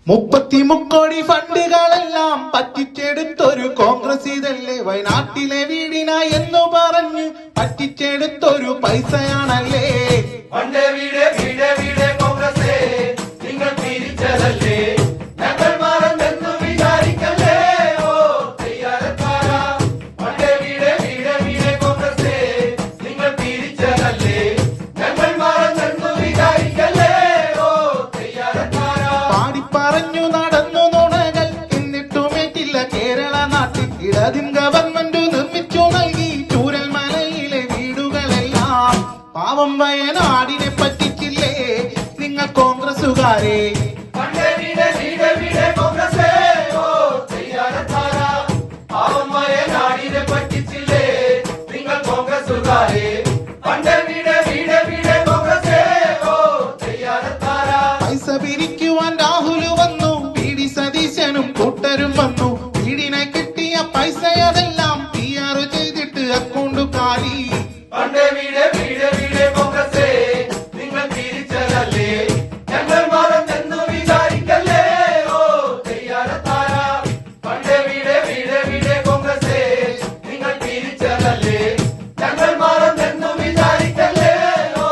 33 കോടി ഫണ്ടുകളെല്ലാം പറ്റിച്ചെടുത്തൊരു കോൺഗ്രസ് ഇതല്ലേ വയനാട്ടിലെ വീടിനായി എന്ന് പറഞ്ഞു പറ്റിച്ചെടുത്തൊരു പൈസയാണല്ലേ പണ്ടേ വീട് വീട് വീട് കോൺഗ്രസേ നിങ്ങൾ തിരിച്ചതല്ലേ ഞങ്ങൾ മാറെന്ന് വിചാരിക്കല്ലേ ഓ തയ്യാറക്കാരാ പണ്ടേ വീട് വീട് വീട് കോൺഗ്രസേ നിങ്ങൾ തിരിച്ചതല്ലേ ഞങ്ങൾ മാറെന്ന് വിചാരിക്കല്ലേ ഓ തയ്യാറക്കാരാ പാടിപ്പറഞ്ഞു നടന്നു നുണകൾ എന്നിട്ടുമേറ്റില്ല കേരള നാട്ടിൽ ഇടതിൻ ഗവൺമെന്റ് നിർമ്മിച്ചു നൽകി ചൂരൽമലയിലെ വീടുകളെല്ലാം പാവം വയനാടിനെ പറ്റിച്ചില്ലേ നിങ്ങൾ കോൺഗ്രസുകാരെ പണ്ടേ വീട് വീട് വീട് കോൺഗ്രസേ ഓ തയ്യാറക്കാരാ പാവം വയനാടിനെ പറ്റിച്ചില്ലേ നിങ്ങൾ കോൺഗ്രസുകാരെ പണ്ടേ വീട് വീട് വീട് കോൺഗ്രസേ ഓ തയ്യാറക്കാരാ പൈസ പിരിക്കുവാൻ രാഹുൽ വന്നു വി.ഡി. സതീശനും കൂട്ടരും വന്നു വീടിനെ കിട്ടിയ പൈസയതെല്ലാം PR ചെയ്തിട്ട് അക്കൗണ്ട് കാലി പണ്ടേ വീട് വീട് വീട് കോൺഗ്രസേ നിങ്ങൾ തിരിച്ചതല്ലേ ഞങ്ങൾ മാറെന്ന് വിചാരിക്കല്ലേ ഓ തയ്യാറക്കാരാ പണ്ടേ വീട് വീട് വീട് കോൺഗ്രസേ നിങ്ങൾ തിരിച്ചതല്ലേ ഞങ്ങൾ മാറെന്ന് വിചാരിക്കല്ലേ ഓ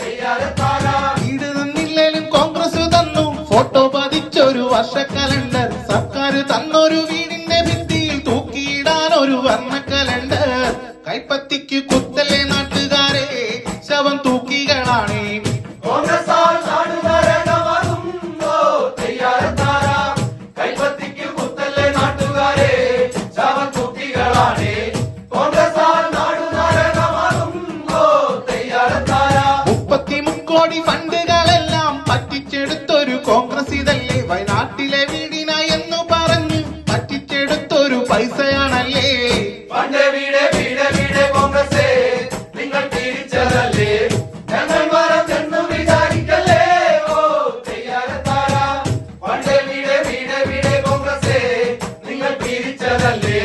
തയ്യാറക്കാരാ വീട് തന്നില്ലേലും കോൺഗ്രസ് തന്നു ഫോട്ടോ പതിച്ചൊരു വർഷ കലണ്ടർ സർക്കാർ തന്നൊരു വീടിന്റെ ഭിത്തിയിൽ തൂക്കിയിടാൻ ഒരു വർണ്ണ കലണ്ടർ കൈപ്പത്തിക്ക് കുത്തല്ലേ നാട്ടുകാരെ ശവം തൂക്കികളാണേ കോൺഗ്രസാൽ നാട് നരകമാകും ഓ തയ്യാറക്കാരാ കൈപ്പത്തിക്ക് കുത്തല്ലേ നാട്ടുകാരെ ശവം തൂക്കികളാണേ കോൺഗ്രസാൽ നാട് നരകമാകും ഓ തയ്യാറക്കാരാ 33 കോടി ഫണ്ടുകളെല്ലാം പറ്റിച്ചെടുത്തൊരു കോൺഗ്രസ് ഇതല്ലേ വയനാട്ടിലെ വീടിനായി എന്ന് പറഞ്ഞു പറ്റിച്ചെടുത്തൊരു പൈസയാണല്ലേ പണ്ടേ വീട് വീട് വീട് കോൺഗ്രസേ നിങ്ങൾ തിരിച്ചതല്ലേ ഞങ്ങൾ മാറെന്ന് വിചാരിക്കല്ലേ ഓ തയ്യാറക്കാരാ പണ്ടേ വീട് വീട് വീട് കോൺഗ്രസേ നിങ്ങൾ തിരിച്ചതല്ലേ